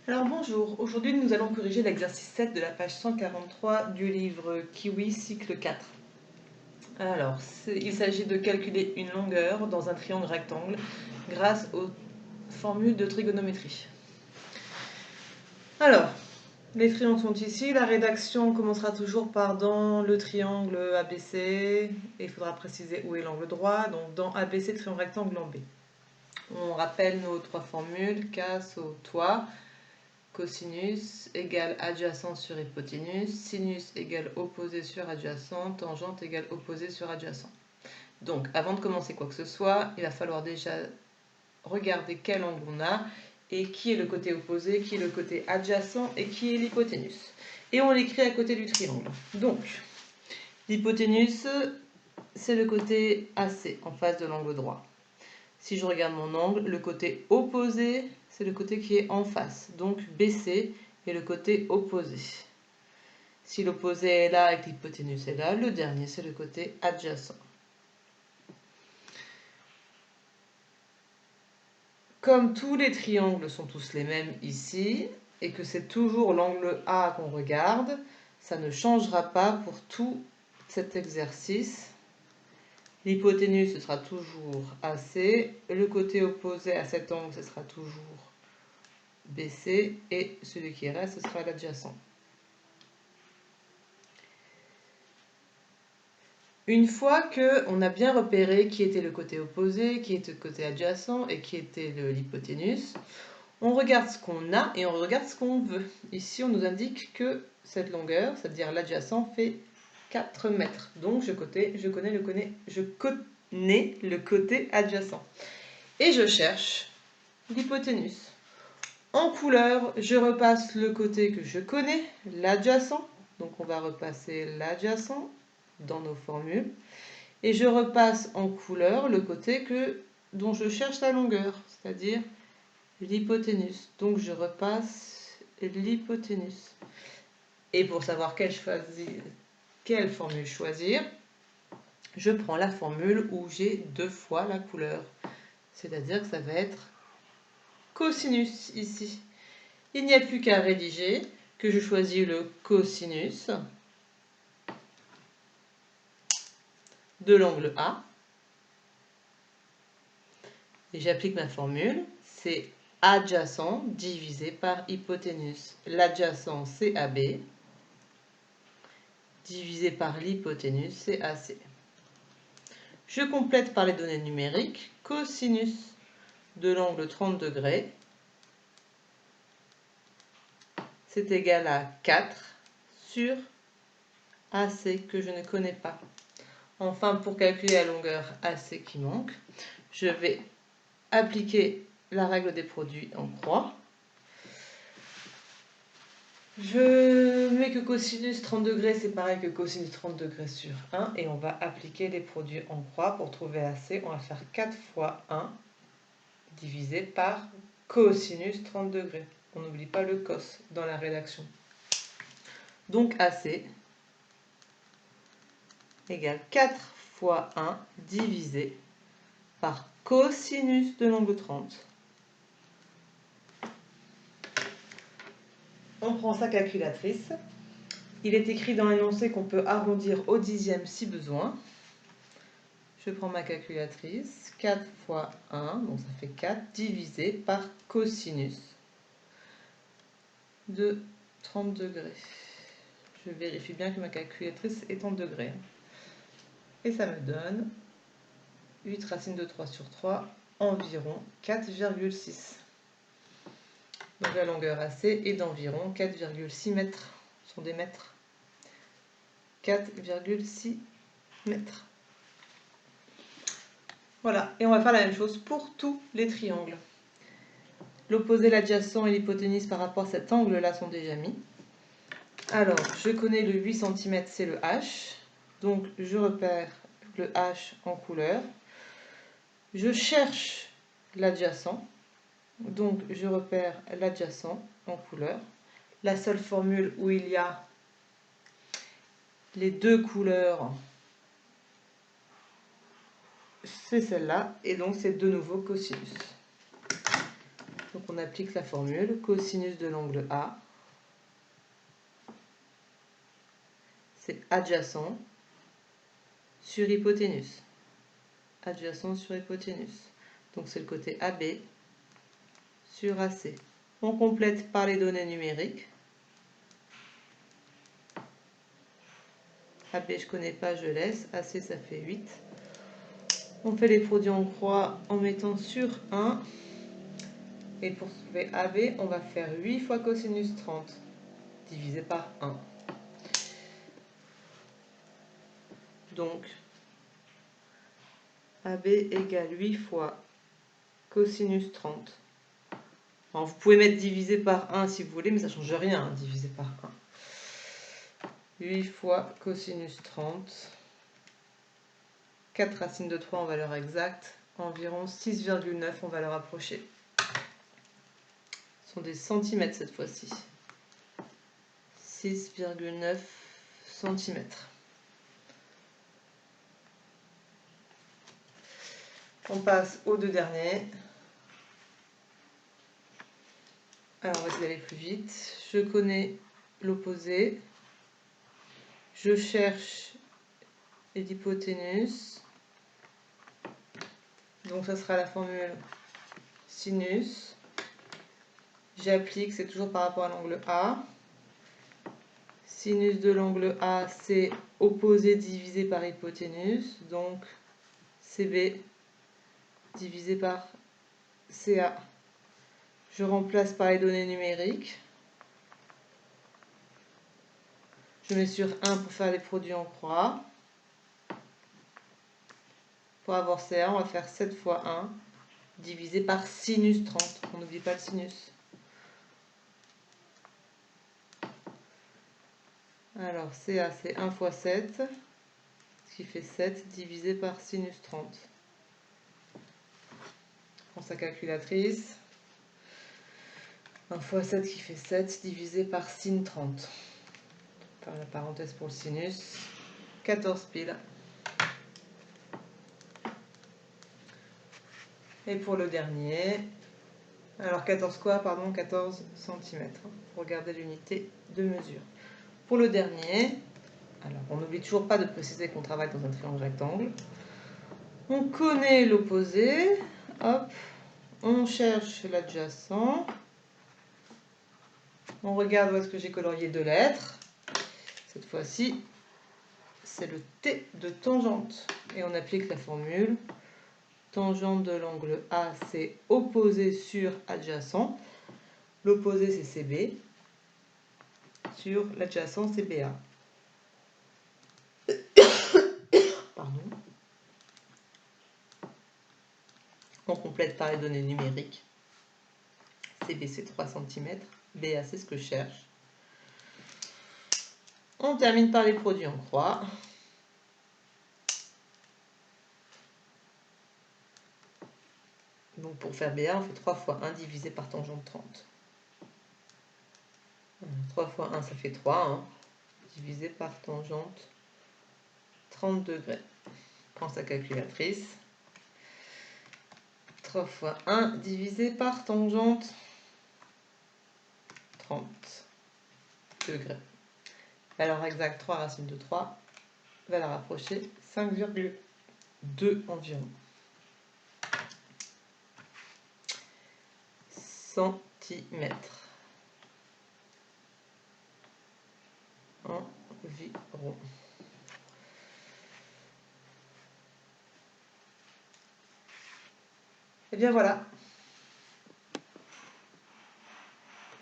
Alors bonjour, aujourd'hui nous allons corriger l'exercice 7 de la page 143 du livre Kiwi cycle 4. Alors, il s'agit de calculer une longueur dans un triangle rectangle grâce aux formules de trigonométrie. Alors, les triangles sont ici, la rédaction commencera toujours par dans le triangle ABC, et il faudra préciser où est l'angle droit, donc dans ABC, triangle rectangle en B. On rappelle nos trois formules, K, SO, toit. Cosinus égale adjacent sur hypoténuse, sinus égale opposé sur adjacent, tangente égale opposé sur adjacent. Donc, avant de commencer quoi que ce soit, il va falloir déjà regarder quel angle on a et qui est le côté opposé, qui est le côté adjacent et qui est l'hypoténuse. Et on l'écrit à côté du triangle. Donc, l'hypoténuse, c'est le côté AC, en face de l'angle droit. Si je regarde mon angle, le côté opposé, c'est le côté qui est en face. Donc BC est le côté opposé. Si l'opposé est là et que l'hypoténuse est là, le dernier, c'est le côté adjacent. Comme tous les triangles sont tous les mêmes ici, et que c'est toujours l'angle A qu'on regarde, ça ne changera pas pour tout cet exercice. L'hypoténuse, ce sera toujours AC. Le côté opposé à cet angle, ce sera toujours BC. Et celui qui reste, ce sera l'adjacent. Une fois qu'on a bien repéré qui était le côté opposé, qui était le côté adjacent et qui était l'hypoténuse, on regarde ce qu'on a et on regarde ce qu'on veut. Ici, on nous indique que cette longueur, c'est-à-dire l'adjacent, fait 4 mètres. Donc, je connais le côté adjacent. Et je cherche l'hypoténuse. En couleur, je repasse le côté que je connais, l'adjacent. Donc, on va repasser l'adjacent dans nos formules. Et je repasse en couleur le côté dont je cherche la longueur, c'est-à-dire l'hypoténuse. Donc, je repasse l'hypoténuse. Et pour savoir quelle formule choisir, je prends la formule où j'ai 2 fois la couleur. C'est-à-dire que ça va être cosinus ici. Il n'y a plus qu'à rédiger que je choisis le cosinus de l'angle A. Et j'applique ma formule. C'est adjacent divisé par hypoténuse. L'adjacent, c'est AB. Divisé par l'hypoténuse, c'est AC. Je complète par les données numériques. Cosinus de l'angle 30 degrés, c'est égal à 4 sur AC que je ne connais pas. Enfin, pour calculer la longueur AC qui manque, je vais appliquer la règle des produits en croix. Je mets que cosinus 30 degrés, c'est pareil que cosinus 30 degrés sur 1. Et on va appliquer les produits en croix pour trouver AC. On va faire 4 fois 1 divisé par cosinus 30 degrés. On n'oublie pas le cos dans la rédaction. Donc AC égale 4 fois 1 divisé par cosinus de l'angle 30. On prend sa calculatrice. Il est écrit dans l'énoncé qu'on peut arrondir au dixième si besoin. Je prends ma calculatrice. 4 fois 1, donc ça fait 4, divisé par cosinus de 30 degrés. Je vérifie bien que ma calculatrice est en degrés. Et ça me donne 8 racines de 3 sur 3, environ 4,6. Donc la longueur AC est d'environ 4,6 mètres. Ce sont des mètres. 4,6 mètres. Voilà, et on va faire la même chose pour tous les triangles. L'opposé, l'adjacent et l'hypoténuse par rapport à cet angle-là sont déjà mis. Alors, je connais le 8 cm, c'est le H. Donc, je repère le H en couleur. Je cherche l'adjacent. Donc, je repère l'adjacent en couleur. La seule formule où il y a les deux couleurs, c'est celle-là. Et donc, c'est de nouveau cosinus. Donc on applique la formule cosinus de l'angle A, c'est adjacent sur hypoténuse. Adjacent sur hypoténuse. Donc c'est le côté AB sur AC. On complète par les données numériques. AB je ne connais pas, je laisse. AC ça fait 8. On fait les produits en croix en mettant sur 1. Et pour trouver AB, on va faire 8 fois cosinus 30 divisé par 1. Donc, AB égale 8 fois cosinus 30. Alors, vous pouvez mettre divisé par 1 si vous voulez, mais ça ne change rien, hein, divisé par 1. 8 fois cosinus 30. 4 racines de 3 en valeur exacte, environ 6,9 en valeur approchée. Ce sont des centimètres cette fois-ci. 6,9 centimètres. On passe aux deux derniers. Alors on va essayer d'aller plus vite. Je connais l'opposé. Je cherche l'hypoténuse. Donc ça sera la formule sinus. J'applique, c'est toujours par rapport à l'angle A. Sinus de l'angle A, c'est opposé divisé par hypoténuse. Donc CB divisé par CA. Je remplace par les données numériques. Je mets sur 1 pour faire les produits en croix. Pour avoir CA, on va faire 7 fois 1 divisé par sinus 30. On n'oublie pas le sinus. Alors CA, c'est 1 fois 7, ce qui fait 7 divisé par sinus 30. On prend sa calculatrice. 1 fois 7 qui fait 7 divisé par sin 30. Par la parenthèse pour le sinus. 14 piles. Et pour le dernier, alors 14 quoi, pardon, 14 cm. Pour regarder l'unité de mesure. Pour le dernier, alors on n'oublie toujours pas de préciser qu'on travaille dans un triangle rectangle. On connaît l'opposé. Hop, on cherche l'adjacent. On regarde où est-ce que j'ai colorié deux lettres. Cette fois-ci, c'est le T de tangente. Et on applique la formule. Tangente de l'angle A, c'est opposé sur adjacent. L'opposé, c'est CB. Sur l'adjacent, c'est BA. Pardon. On complète par les données numériques. CB, c'est 3 cm. BA, c'est ce que je cherche. On termine par les produits en croix. Donc pour faire BA, on fait 3 fois 1 divisé par tangente 30. 3 fois 1, ça fait 3. Hein, divisé par tangente 30 degrés. On prend sa calculatrice. 3 fois 1 divisé par tangente 30 degrés. Valeur exacte 3 racines de 3. Valeur approchée 5,2 environ. Centimètres. Environ. Et bien voilà.